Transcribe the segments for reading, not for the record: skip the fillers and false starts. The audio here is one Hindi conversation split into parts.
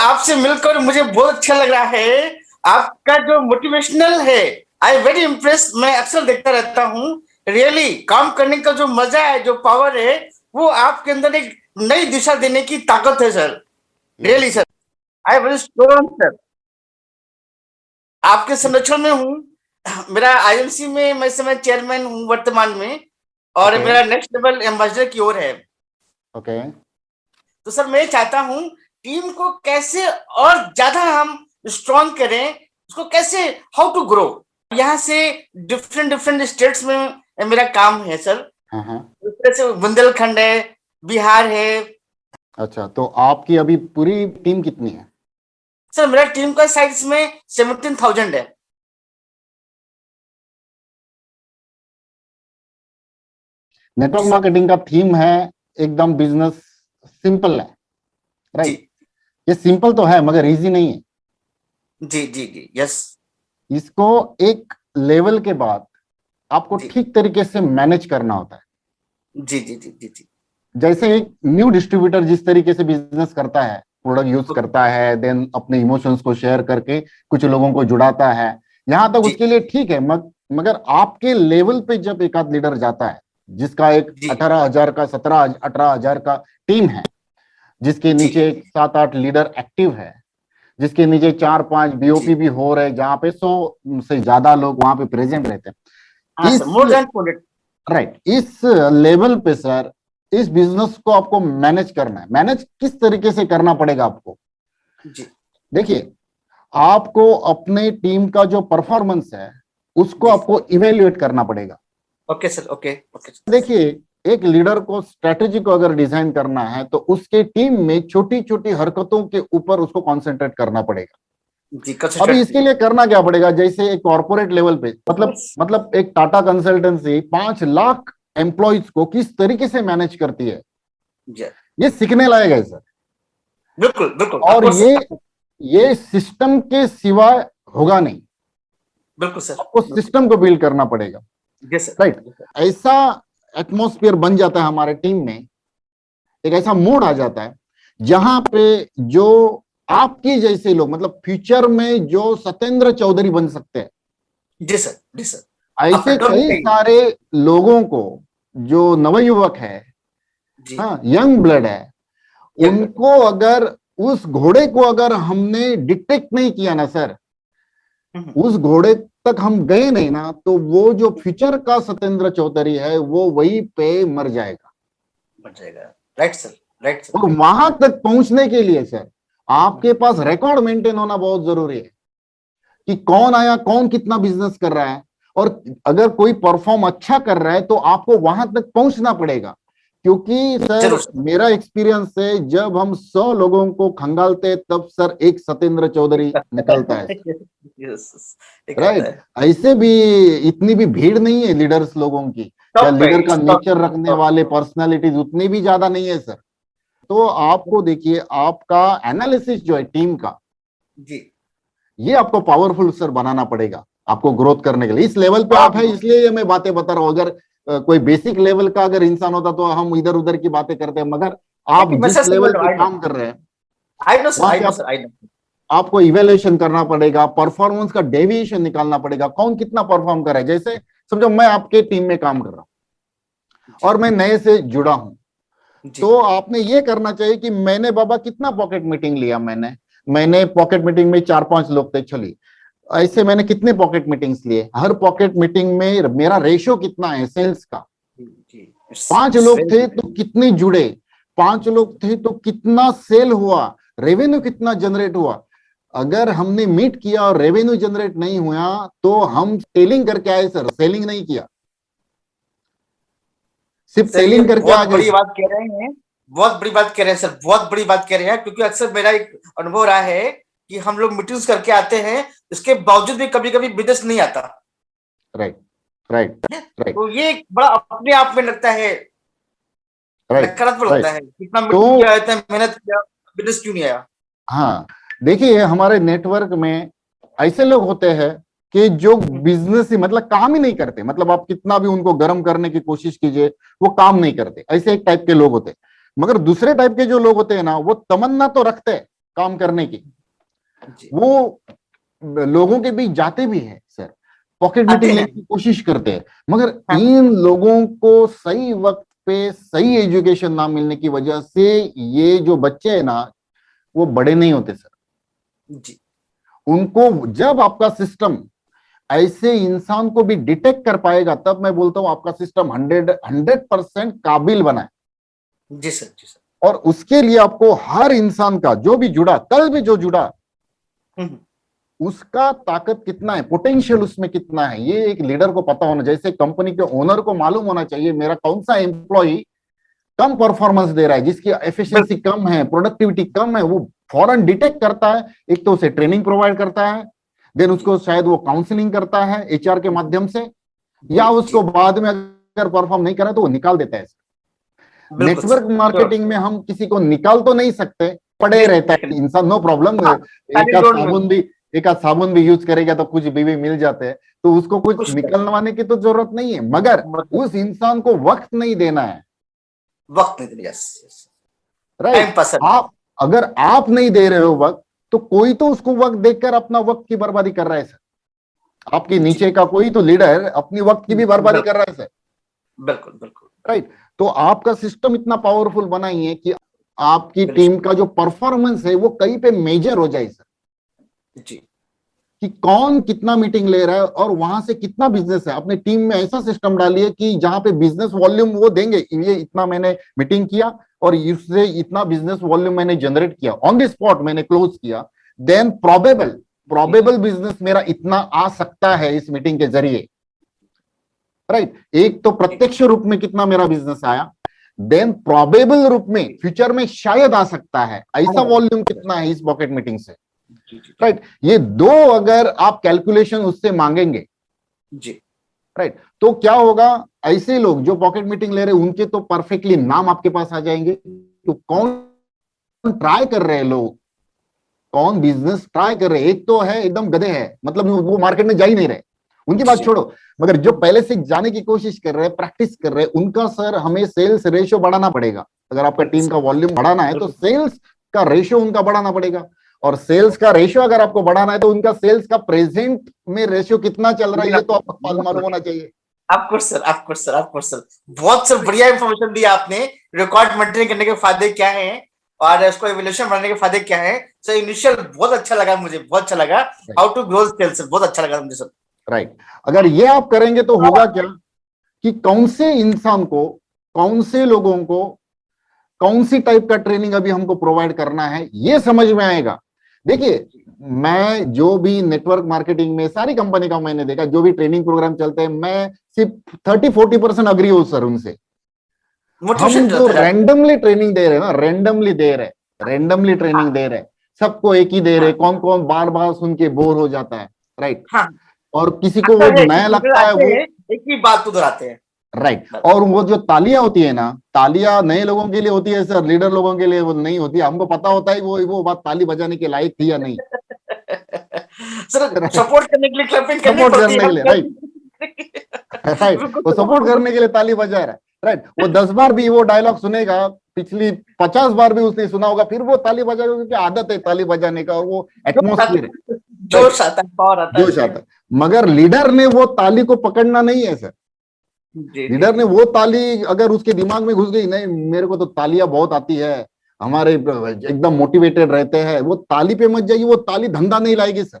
आपसे मिलकर मुझे बहुत अच्छा लग रहा है। आपका जो मोटिवेशनल है, आई वेरी इम्प्रेस। मैं अक्सर देखता रहता हूँ। रियली काम करने का जो मजा है, जो पावर है, वो आपके अंदर एक नई दिशा देने की ताकत है sir. Really sir, I very strong sir. आपके संरक्षण में हूँ। मेरा आईएमसी में मैं इस समय चेयरमैन हूँ वर्तमान में, और ओके मेरा नेक्स्ट लेवल एम्बेसडर की ओर है। ओके। तो सर मैं चाहता हूँ टीम को कैसे और ज्यादा हम स्ट्रॉन्ग करें, उसको कैसे, हाउ टू ग्रो। यहाँ से डिफरेंट डिफरेंट स्टेट्स में मेरा काम है सर। हाँ हाँ। इस तरह से बुंदेलखंड है, बिहार है। अच्छा, तो आपकी अभी पूरी टीम कितनी है? सर मेरा टीम का साइज में 17,000 है। G network sir. मार्केटिंग का थीम है एकदम बिजनेस सिंपल है, जी राइट? ये सिंपल तो है मगर इजी नहीं है। जी जी जी यस। इसको एक लेवल के बाद आपको जी ठीक तरीके से मैनेज करना होता है। जी जी जी जी जी। जैसे एक न्यू डिस्ट्रीब्यूटर जिस तरीके से बिजनेस करता है, प्रोडक्ट यूज करता है, देन अपने इमोशंस को शेयर करके कुछ लोगों को जुड़ाता है, यहां तक जी उसके लिए ठीक है। मगर आपके लेवल पे जब एक आध लीडर जाता है जिसका एक जी 18,000 का 17-18,000 का टीम है, जिसके जी नीचे 7-8 लीडर एक्टिव है, जिसके नीचे 4-5 जी। बीओपी भी हो रहे, जहां पे 100 से ज्यादा लोग वहां पे प्रेजेंट रहते हाँ हैं, सर, इस मोर देन 100। राइट, इस लेवल पे सर इस बिजनेस को आपको मैनेज करना है। मैनेज किस तरीके से करना पड़ेगा आपको? जी देखिए, आपको अपने टीम का जो परफॉर्मेंस है उसको जी। आपको इवेल्युएट करना पड़ेगा। Okay sir, okay okay. देखिए, एक लीडर को स्ट्रेटेजी को अगर डिजाइन करना है तो उसके टीम में छोटी छोटी हरकतों के ऊपर उसको कंसंट्रेट करना पड़ेगा। जी अभी कंसिस्टेंट। इसके लिए करना क्या पड़ेगा? जैसे एक कॉर्पोरेट लेवल पे, मतलब एक टाटा कंसल्टेंसी 5 लाख एम्प्लॉयज को किस तरीके से मैनेज करती है, जी ये सीखने लायक है सर। बिल्कुल बिल्कुल, और ऑफकोर्स सर। ये सिस्टम के सिवाय होगा नहीं। बिल्कुल सर, आपको बिल्कुल। सिस्टम को बिल्ड करना पड़ेगा, yes sir, right? Yes sir. ऐसा एटमॉस्फेयर बन जाता है हमारे टीम में, एक ऐसा मोड आ जाता है जहां पे जो आपके जैसे लोग, मतलब फ्यूचर में जो सत्येंद्र चौधरी बन सकते हैं, जी सर, जी सर। आपका ऐसे डर कई नहीं। सारे लोगों को, जो नवयुवक है, जी। हाँ, यंग ब्लड है, यंग बट। उनको अगर, उस घोड़े को अगर हमने डिटेक्ट नहीं किया ना सर, उस घोड़े तक हम गए नहीं ना, तो वो जो फ्यूचर का सत्येंद्र चौधरी है वो वहीं पे मर जाएगा। बन जाएगा। Right sir, right sir. और वहां तक पहुंचने के लिए सर आपके पास रिकॉर्ड मेंटेन होना बहुत जरूरी है कि कौन आया, कौन कितना बिजनेस कर रहा है। और अगर कोई परफॉर्म अच्छा कर रहा है तो आपको वहां तक पहुंचना पड़ेगा। क्योंकि सर जरूर सर। मेरा एक्सपीरियंस है, जब हम 100 लोगों को खंगालते तब सर एक सत्येंद्र चौधरी निकलता है सर, यस, एक आता राइट? है। ऐसे भी इतनी भी भीड़ नहीं है लीडर्स लोगों की, या टॉप पे, लीडर का टॉप नेचर रखने टॉप। वाले पर्सनालिटीज उतनी भी ज्यादा नहीं है सर। तो आपको देखिए, आपका एनालिसिस जो है टीम का, जी। ये आपको पावरफुल सर बनाना पड़ेगा आपको ग्रोथ करने के लिए। इस लेवल पे आप है, बहुत। इसलिए ये मैं बातें बता रहा हूं। अगर कोई बेसिक लेवल का अगर इंसान होता तो हम इधर उधर की बातें करते हैं, मगर आप मैं सर जिस समझ लेवल रहा पे हूँ। आई नो, काम कर रहे हैं आई नो सर, वहां आई पे नो आप, सर, आई नो। आपको इवेल्युएशन करना पड़ेगा, परफॉर्मेंस का डेविएशन निकालना पड़ेगा, कौन कितना परफॉर्म कर रहा है। जैसे समझो मैं आपके टीम में काम कर रहा हूं जी और मैं नए से जुड़ा हूं, जी तो आपने ये करना चाहिए कि मैंने बाबा कितना पॉकेट मीटिंग लिया, मैंने पॉकेट मीटिंग में 4-5 लोग थे, चलिए ऐसे मैंने कितने पॉकेट मीटिंग्स लिए, हर पॉकेट मीटिंग में मेरा रेशियो कितना है सेल्स का। जी जी। इट्स 5 इट्स लोग वेरी थे गुड। तो कितने जुड़े, 5 लोग थे तो कितना सेल हुआ, रेवेन्यू कितना जनरेट हुआ। अगर हमने मीट किया और रेवेन्यू जनरेट नहीं हुआ तो हम टेलिंग करके आए सर, सेलिंग नहीं किया, सिर्फ सर ये टेलिंग करके आ बहुत गए बड़ी सर। बात कह रहे हैं। बहुत बड़ी बात कह रहे हैं सर, बहुत बड़ी बात कह रहे हैं, क्योंकि अक्सर मेरा एक अनुभव रहा है कि हम लोग मीटिंग्स करके आते हैं, इसके बावजूद भी कभी कभी बिजनेस नहीं आता राइट राइट है। राइट तो ये एक बड़ा अपने आप में लगता है, राइट नकारात्मक लगता राइट। है, कितना तो मीटिंग किया, इतना मेहनत किया, बिजनेस क्यों नहीं आया। हाँ, देखिए हमारे नेटवर्क में ऐसे लोग होते हैं कि जो बिजनेस ही, मतलब काम ही नहीं करते, मतलब आप कितना भी उनको गर्म करने की कोशिश कीजिए वो काम नहीं करते, ऐसे एक टाइप के लोग होते हैं। मगर दूसरे टाइप के जो लोग होते हैं ना, वो तमन्ना तो रखते हैं काम करने की, जी, वो लोगों के बीच जाते भी हैं सर, पॉकेट आते मीटिंग हैं। लेने की कोशिश करते हैं, मगर हाँ, इन लोगों को सही वक्त पे सही एजुकेशन ना मिलने की वजह से ये जो बच्चे हैं ना, वो बड़े नहीं होते सर। जी, उनको जब आपका सिस्टम ऐसे इंसान को भी डिटेक्ट कर पाएगा, तब मैं बोलता हूं आपका सिस्टम 100% काबिल बना है। जी सर, जी सर। और उसके लिए आपको हर इंसान का जो भी जुड़ा, कल भी जो जुड़ा, हम्म, उसका ताकत कितना है, पोटेंशियल उसमें कितना है, ये एक लीडर को पता होना। जैसे कंपनी के ओनर को मालूम होना चाहिए मेरा कौन सा एम्प्लॉय कम परफॉर्मेंस दे रहा है, जिसकी एफिशिएंसी बिल्कुल। कम है, प्रोडक्टिविटी कम है, वो फौरन डिटेक्ट करता है। एक तो उसे ट्रेनिंग प्रोवाइड करता है, देन जी, उसको शायद वो काउंसलिंग करता है एचआर के माध्यम से, जी, या उसको जी, बाद में अगर परफॉर्म नहीं करा तो वो निकाल देता है। बिल्कुल नेटवर्क सर, श्योर। मार्केटिंग में हम किसी को निकाल तो नहीं सकते, पड़े रहता है डेफिनेटली। इंसान, नो प्रॉब्लम। हाँ, एक आध डोंट नो। साबुन भी एक आध साबुन भी यूज करेगा तो कुछ बीवी मिल जाते हैं, तो उसको कुछ कुछ निकलवाने की तो जरूरत नहीं है, मगर मतलब उस इंसान को वक्त नहीं देना है। वक्त नहीं दिया। Yes, time right. पास है। आप अगर आप नहीं दे रहे हो वक्त, तो कोई तो उसको वक्त देकर अपना वक्त की बर्बादी कर रहा है सर। आपके जी, नीचे का कोई तो लीडर अपनी वक्त की भी बर्बादी कर बिल्कुल, रहा है सर। बिल्कुल, बिल्कुल, राइट। तो आपका सिस्टम इतना पावरफुल बनाइए कि आपकी बिल्कुल। टीम का जो परफॉर्मेंस है वो कहीं पे मेजर हो जाए सर, जी, कि कौन कितना मीटिंग ले रहा है और वहां से कितना बिजनेस है। अपने टीम में ऐसा सिस्टम डालिए कि जहां पे बिजनेस वॉल्यूम वो देंगे, ये इतना मैंने मीटिंग किया और इससे इतना बिजनेस वॉल्यूम मैंने जनरेट किया, ऑन द स्पॉट मैंने क्लोज किया, देन प्रोबेबल प्रोबेबल बिजनेस मेरा इतना आ सकता है इस मीटिंग के जरिए। राइट। एक तो जी, प्रत्यक्ष रूप में कितना मेरा बिजनेस आया, देन प्रोबेबल रूप में फ्यूचर में शायद आ सकता है, ऐसा वॉल्यूम कितना है इस पॉकेट मीटिंग से। जी, जी, राइट। ये दो अगर आप कैलकुलेशन उससे मांगेंगे, जी, राइट, तो क्या होगा, ऐसे लोग जो पॉकेट मीटिंग ले रहे हैं उनके तो परफेक्टली नाम आपके पास आ जाएंगे। तो कौन ट्राई कर रहे हैं लोग, कौन बिजनेस ट्राई कर रहे हैं, एक तो है एकदम गधे है, मतलब वो मार्केट में जा ही नहीं रहे, उनकी बात जी, छोड़ो, मगर जो पहले से जाने की कोशिश कर रहे हैं, प्रैक्टिस कर रहे हैं, उनका सर हमें सेल्स रेशियो बढ़ाना पड़ेगा। अगर आपका टीम का वॉल्यूम बढ़ाना है तो बिल्कुल। सेल्स का रेशियो उनका बढ़ाना पड़ेगा। और सेल्स का रेशियो अगर आपको बढ़ाना है तो उनका सेल्स का प्रेजेंट में रेशियो कितना चल रहा है ये तो आपको मालूम होना चाहिए। Of course sir, of course sir, of course sir. बहुत सर बढ़िया इंफॉर्मेशन दी आपने। रिकॉर्ड मेंटेन करने के फायदे क्या हैं और उसको एवोल्यूशन बढ़ाने के फायदे क्या हैं सर। इनिशियल बहुत अच्छा लगा मुझे, बहुत अच्छा लगा। हाउ टू ग्रो सेल्स, बहुत अच्छा लगा मुझे सर। राइट। अगर ये आप करेंगे तो होगा क्या, कि कौन से इंसान को, कौन से लोगों को, कौन सी टाइप का ट्रेनिंग अभी हमको प्रोवाइड करना है ये समझ में आएगा। देखिए, मैं जो भी नेटवर्क मार्केटिंग में सारी कंपनी का मैंने देखा, जो भी ट्रेनिंग प्रोग्राम चलते हैं, मैं सिर्फ 30-40% अग्री हूं सर उनसे। हम मोटिवेशन जो रहता है। रैंडमली ट्रेनिंग दे रहे हैं ना, रैंडमली ट्रेनिंग दे रहे हैं, सबको एक ही दे रहे हाँ, हैं, कौन कौन बार बार सुन के बोर हो जाता है। राइट। हाँ। और किसी को वो अक्सर है कि नया लीडर लगता है आते वो, हैं, एक ही बात को दोहराते हैं। राइट। बस। और वो जो तालियां होती है ना, तालियां नए लोगों के लिए होती है सर, लीडर लोगों के लिए वो नहीं होती। हमको पता होता है वो बात ताली बजाने के लायक थी या नहीं। सर सपोर्ट करने के लिए क्लैपिंग करनी सपोर्ट पड़ती करने के है। लिए, राइट। राइट। बिल्कुल वो सपोर्ट सपोर्ट करने करने के लिए ताली बजा रहा है। राइट। वो 10 बार भी वो डायलॉग सुनेगा, पिछली 50 बार भी उसने सुना होगा, फिर वो ताली बजाएगा, क्योंकि आदत है ताली बजाने का और वो जोश आता एटमोस्फियर है। है, राइट। जोश आता है, पावर आता जोश है। आता है। मगर लीडर ने वो ताली को पकड़ना नहीं है सर। जी, जी, लीडर ने जी। वो ताली अगर उसके दिमाग में घुस गई, नहीं मेरे को तो तालियां बहुत आती है, हमारे एकदम मोटिवेटेड रहते हैं, वो ताली पे मत जाइए, वो ताली धंधा नहीं लाएगी सर।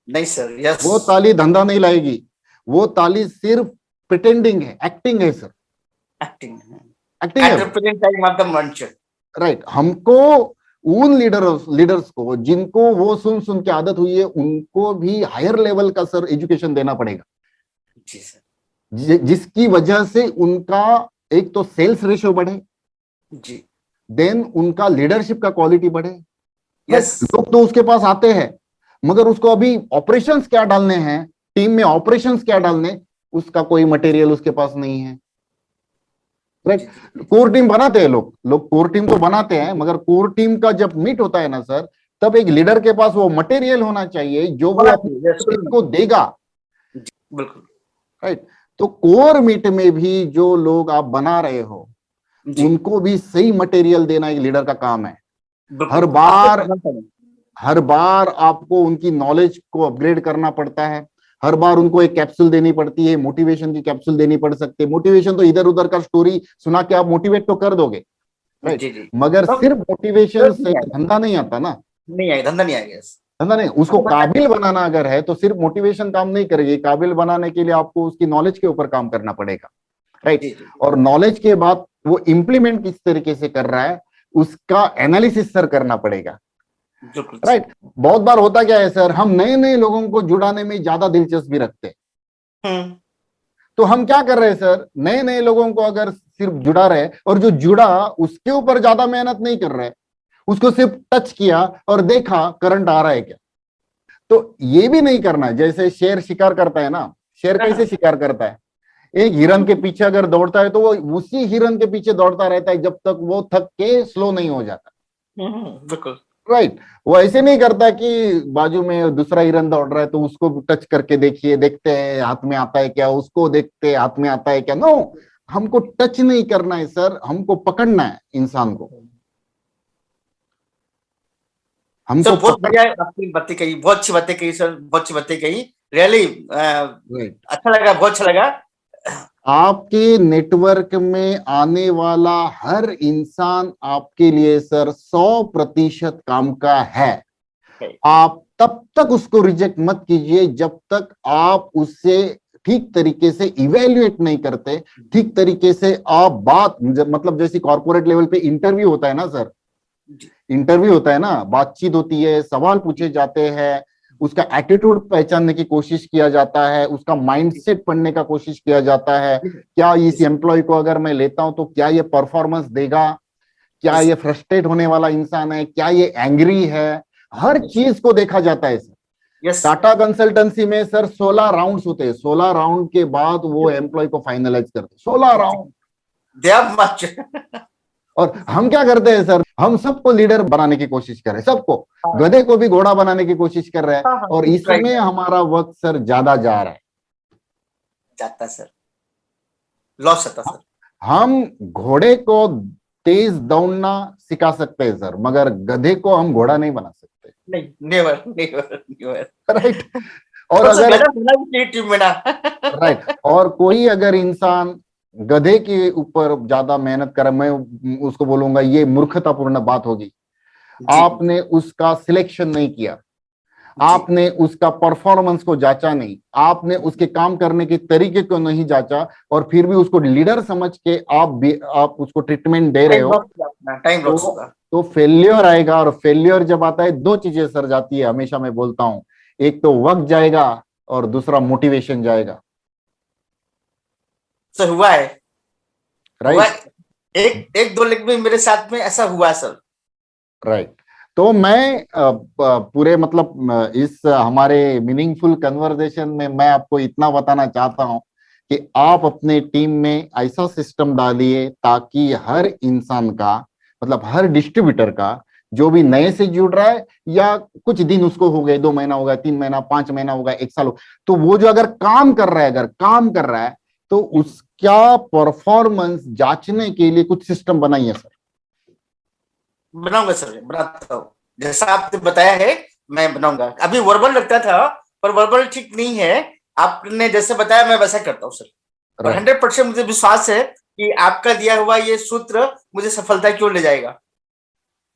नहीं सर, यस। वो ताली धंधा नहीं लाएगी, वो ताली सिर्फ प्रिटेंडिंग है, एक्टिंग है सर, एक्टिंग। एक्टिंग है एट वो। रिप्रेजेंटिंग ऑफ द मंच। राइट। हमको उन लीडर्स लीडर्स को जिनको वो सुन सुन के आदत हुई है, उनको भी हायर लेवल का सर एजुकेशन देना पड़ेगा, जी सर। जिसकी वजह से उनका एक तो सेल्स रेशियो बढ़े, जी, देन उनका लीडरशिप का क्वालिटी बढ़े। यस। राइट। लोग तो उसके पास आते हैं, मगर उसको अभी ऑपरेशंस क्या डालने हैं, टीम में ऑपरेशंस क्या डालने, उसका कोई मटेरियल उसके पास नहीं है। राइट। जी, जी, जी, कोर टीम बनाते हैं लोग, कोर टीम तो बनाते हैं, मगर कोर टीम का जब मीट होता है ना सर, तब एक लीडर के पास वो मटेरियल होना चाहिए जो वो होना अपनी चाहिए, यस, टीम को देगा। जी, बिल्कुल। राइट। तो कोर मीट में भी जो लोग आप बना रहे हो, जी, उनको भी सही मटेरियल देना एक लीडर का काम है। हर बिल्कुल बार आपको हर बार आपको उनकी नॉलेज को अपग्रेड करना पड़ता है। हर बार उनको एक कैप्सूल देनी पड़ती है, मोटिवेशन की कैप्सूल देनी पड़ सकती है। मोटिवेशन तो इधर उधर का स्टोरी सुना के आप मोटिवेट तो कर दोगे, राइट, जी जी मगर तो सिर्फ मोटिवेशन नहीं से आएगा, धंधा नहीं आता ना। नहीं आएगा, धंधा नहीं आएगा। धंधा नहीं, उसको काबिल बनाना अगर है तो सिर्फ मोटिवेशन काम नहीं करेगी। काबिल बनाने के लिए आपको उसकी नॉलेज के ऊपर काम करना पड़ेगा, राइट। जी जी और नॉलेज के बाद वो इंप्लीमेंट किस तरीके से कर रहा है उसका एनालिसिस सर करना पड़ेगा, बिल्कुल राइट। बहुत बार होता क्या है सर, हम नए नए लोगों को जुड़ाने में ज्यादा दिलचस्पी रखते हैं। हम्म तो हम क्या कर रहे हैं सर, नए नए लोगों को अगर सिर्फ जुड़ा रहे और जो जुड़ा उसके ऊपर ज्यादा मेहनत नहीं कर रहे, उसको सिर्फ टच किया और देखा करंट आ रहा है क्या। तो ये भी नहीं करना है। जैसे शेर शिकार करता है ना, शेर कैसे हाँ, शिकार करता है, एक हिरन के पीछे अगर दौड़ता है तो वो उसी हिरन के पीछे दौड़ता रहता है जब तक वो थक के स्लो नहीं हो जाता, बिल्कुल राइट। वो ऐसे नहीं करता कि बाजू में दूसरा हिरन दौड़ रहा है तो उसको टच करके देखिए, देखते हैं हाथ में आता है क्या, उसको देखते हैं हाथ में आता है क्या। नो, हमको टच नहीं करना है सर, हमको पकड़ना है इंसान को, सर। हमको बहुत पकड़, बढ़िया आपकी बातें कही, बहुत अच्छी बातें कही सर, बहुत अच्छी बातें कही। Really right. अच्छा लगा, बहुत अच्छा लगा। आपके नेटवर्क में आने वाला हर इंसान आपके लिए सर 100% काम का है। आप तब तक उसको रिजेक्ट मत कीजिए जब तक आप उससे ठीक तरीके से इवेल्युएट नहीं करते, ठीक तरीके से आप बात, मतलब जैसे कॉर्पोरेट लेवल पे इंटरव्यू होता है ना सर, जी इंटरव्यू होता है ना, बातचीत होती है, सवाल पूछे जाते हैं, उसका एटीट्यूड पहचानने की कोशिश किया जाता है, उसका माइंडसेट पढ़ने का कोशिश किया जाता है। क्या इस एम्प्लॉय को अगर मैं लेता हूं तो क्या ये परफॉर्मेंस देगा, क्या ये फ्रस्ट्रेट होने वाला इंसान है, क्या ये एंग्री है, हर चीज को देखा जाता है सर। यस, टाटा कंसल्टेंसी में सर 16 राउंड्स होते हैं, 16 राउंड के बाद वो एम्प्लॉय को फाइनलाइज करते हैं, 16 राउंड। They are much. और हम क्या करते हैं सर, हम सबको लीडर बनाने की कोशिश कर रहे हैं, सबको, गधे को भी घोड़ा बनाने की कोशिश कर रहे हैं, हाँ हाँ और राइट, इसमें हमारा वक्त सर ज्यादा जा रहा है। जाता सर, लॉस आता सर। हम घोड़े को तेज दौड़ना सिखा सकते हैं सर, मगर गधे को हम घोड़ा नहीं बना सकते, नहीं, नेवर नेवर नेवर। राइट। और तो सर अगर, गलत होना भी चाहिए टीम में ना। राइट, और कोई अगर इंसान गधे के ऊपर ज्यादा मेहनत करे, मैं उसको बोलूंगा ये मूर्खतापूर्ण बात होगी। जी आपने उसका सिलेक्शन नहीं किया, जी आपने उसका परफॉर्मेंस को जांचा नहीं, आपने उसके काम करने के तरीके को नहीं जांचा, और फिर भी उसको लीडर समझ के आप उसको ट्रीटमेंट दे रहे टाइम हो, लॉस होगा अपना, टाइम लॉस तो होगा। तो फेल्योर आएगा। और फेल्योर जब आता है दो चीजें सर जाती है, हमेशा मैं बोलता हूं, एक तो वक्त जाएगा और दूसरा मोटिवेशन जाएगा, सर हुआ है, हुआ राइट। है। एक एक दो लेग में मेरे साथ में ऐसा हुआ सर। राइट। तो मैं पूरे मतलब इस हमारे मीनिंगफुल कन्वर्सेशन में मैं आपको इतना बताना चाहता हूं कि आप अपने टीम में ऐसा सिस्टम डालिए ताकि हर इंसान का, मतलब हर डिस्ट्रीब्यूटर का, जो भी नए से जुड़ रहा है या कुछ दिन उसको हो गए, 2 महीना हो गया, 3 महीना, 5 महीना हो गया, 1 साल हो, तो वो जो अगर काम कर रहा है, अगर काम कर रहा है तो उसका परफॉर्मेंस जांचने के लिए कुछ सिस्टम बनाइए सर। बनाऊंगा सर, बनाता हूँ जैसा आपने बताया है, मैं बनाऊंगा। अभी वर्बल लगता था पर वर्बल ठीक नहीं है, आपने जैसे बताया मैं वैसा करता हूँ सर। और राइट। 100% मुझे विश्वास है कि आपका दिया हुआ ये सूत्र मुझे सफलता की ओर ले जाएगा।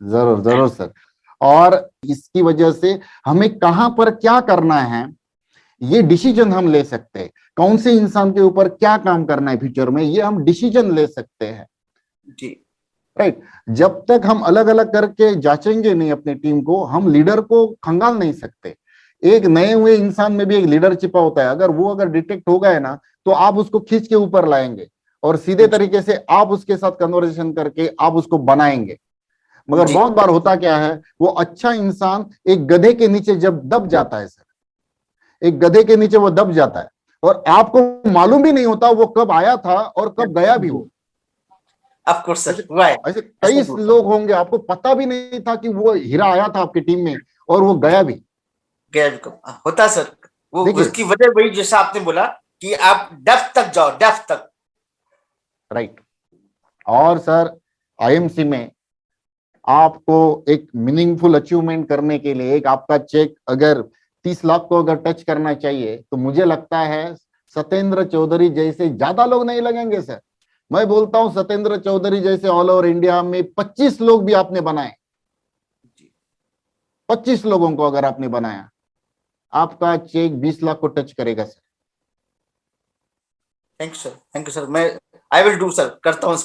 जरूर जरूर सर। और इसकी वजह से हमें कहां पर क्या करना है ये डिसीजन हम ले सकते हैं, कौन से इंसान के ऊपर क्या काम करना है फ्यूचर में, ये हम डिसीजन ले सकते हैं, जी राइट। जब तक हम अलग अलग करके जांचेंगे नहीं अपनी टीम को, हम लीडर को खंगाल नहीं सकते। एक नए हुए इंसान में भी एक लीडर छिपा होता है, अगर वो अगर डिटेक्ट हो गया ना तो आप उसको खींच के ऊपर लाएंगे और सीधे तरीके से आप उसके साथ कन्वर्सेशन करके आप उसको बनाएंगे। मगर जी बहुत बार होता क्या है, वो अच्छा इंसान एक गधे के नीचे जब दब जाता है सर, एक गधे के नीचे वो दब जाता है और आपको मालूम भी नहीं होता वो कब आया था और कब गया भी वो। ऑफ कोर्स ऐसे सर, हुआ है ऐसे ऐसा कई होता है। लोग होंगे आपको पता भी नहीं था कि वो हीरा आया था आपकी टीम में और वो गया भी। गया भी कब होता है सर। वो देखिए, उसकी वजह वही जैसा आपने बोला कि आप डेप्थ तक जाओ, डेप्थ तक। राइट। और सर आईएमसी में आपको एक मीनिंगफुल अचीवमेंट करने के लिए एक आपका चेक अगर 30 लाख को अगर टच करना चाहिए, तो मुझे लगता है सत्येंद्र चौधरी जैसे ज्यादा लोग नहीं लगेंगे सर। मैं बोलता हूं सत्येंद्र चौधरी जैसे ऑल ओवर इंडिया में 25 लोग भी आपने बनाए, 25 लोगों को अगर आपने बनाया, आपका चेक 20 लाख को टच करेगा sir. Thank you sir, thank you sir. मैं आई विल डू सर, करता हूँ इस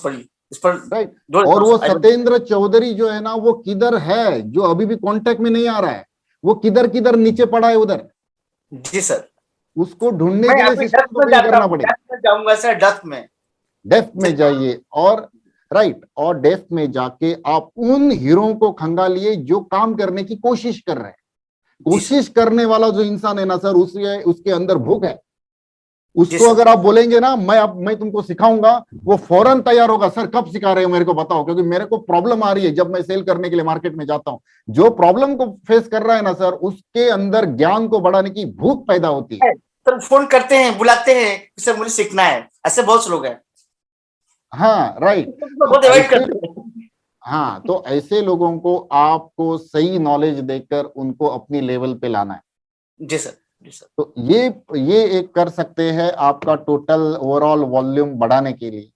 पर राइट। जोर देता और हूँ वो sir, I will do। Satyendra Chaudhary जो है ना, वो किधर है, जो अभी भी कांटेक्ट में नहीं आ रहा है, वो किधर किधर नीचे पड़ा है उधर, जी सर। उसको ढूंढने मैं के लिए अभी सिस्टम डेप्थ को में बिल्ड जाता करना हूँ, पड़ेगा। डेप्थ में जाऊंगा सर, डेप्थ में। डेप्थ में जितना जाइए, और राइट, और डेप्थ में जाके आप उन हीरो को खंगालिए जो काम करने की कोशिश कर रहे हैं। जी सर, कोशिश करने वाला जो इंसान है ना सर, उसके अंदर भूख है। जी उसको सर। अगर आप बोलेंगे ना मैं तुमको सिखाऊंगा, वो फौरन तैयार होगा। सर कब सिखा रहे हो मेरे को बताओ, क्योंकि मेरे को प्रॉब्लम आ रही है जब मैं सेल करने के लिए मार्केट में जाता हूं। जो प्रॉब्लम को फेस कर रहा है ना सर, उसके अंदर ज्ञान को बढ़ाने की भूख पैदा होती है। सर फोन करते हैं, बुलाते हैं कि सर मुझे सीखना है, ऐसे बहुत से लोग हैं। हाँ राइट। तो बहुत अवॉइड ऐसे, करते हैं। हाँ, तो ऐसे लोगों को आपको सही नॉलेज देकर उनको अपनी लेवल पे लाना है। जी सर, जी सर। तो ये एक कर सकते हैं आपका टोटल ओवरऑल वॉल्यूम बढ़ाने के लिए।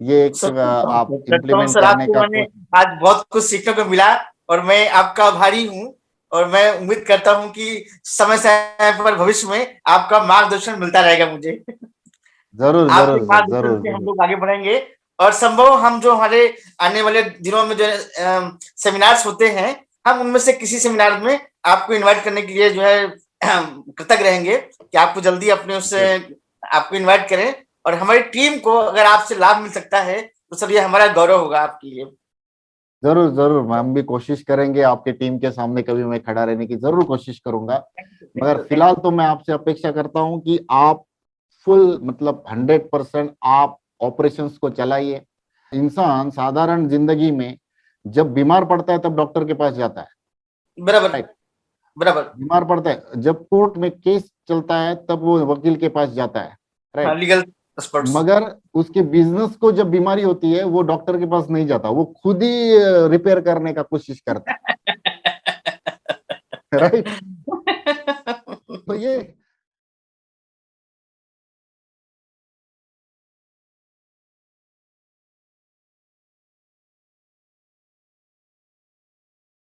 ये एक सर आप करता हूँ इम्प्लीमेंट सर, करने आपको का मैंने आज बहुत कुछ सीखने को मिला, और मैं आपका आभारी हूँ। और मैं उम्मीद करता हूँ कि समय समय पर भविष्य में आपका मार्गदर्शन मिलता रहेगा मुझे। जरूर आपके जरूर सर, मार्गदर्शन जरूर से हम जरूर। लोग आगे बढ़ेंगे। और संभव हम जो हमारे आने वाले दिनों में जो सेमिनार्स होते हैं, हम उनमें से किसी सेमिनार में आपको इनवाइट करने के लिए जो है कृतज्ञ रहेंगे कि आपको जल्दी अपने उससे आपको इनवाइट करें। और हमारी टीम को अगर आपसे लाभ मिल सकता है तो सर ये हमारा गौरव होगा आपके लिए। जरूर जरूर, हम भी कोशिश करेंगे आपके टीम के सामने कभी मैं खड़ा रहने की जरूर कोशिश करूंगा। थैंक मगर यू, थैंक फिलहाल तो मैं आपसे अपेक्षा करता हूं कि आप फुल मतलब 100% आप ऑपरेशंस को चलाइए। इंसान साधारण जिंदगी में जब बीमार पड़ता है तब डॉक्टर के पास जाता है, यू। बराबर, राइट। बराबर। बीमार पड़ता है जब कोर्ट में केस चलता है तब वो वकील के पास जाता है, हाँ, राइट। Legal experts. मगर उसके बिजनेस को जब बीमारी होती है वो डॉक्टर के पास नहीं जाता, वो खुद ही रिपेयर करने का कोशिश करता है, राइट। तो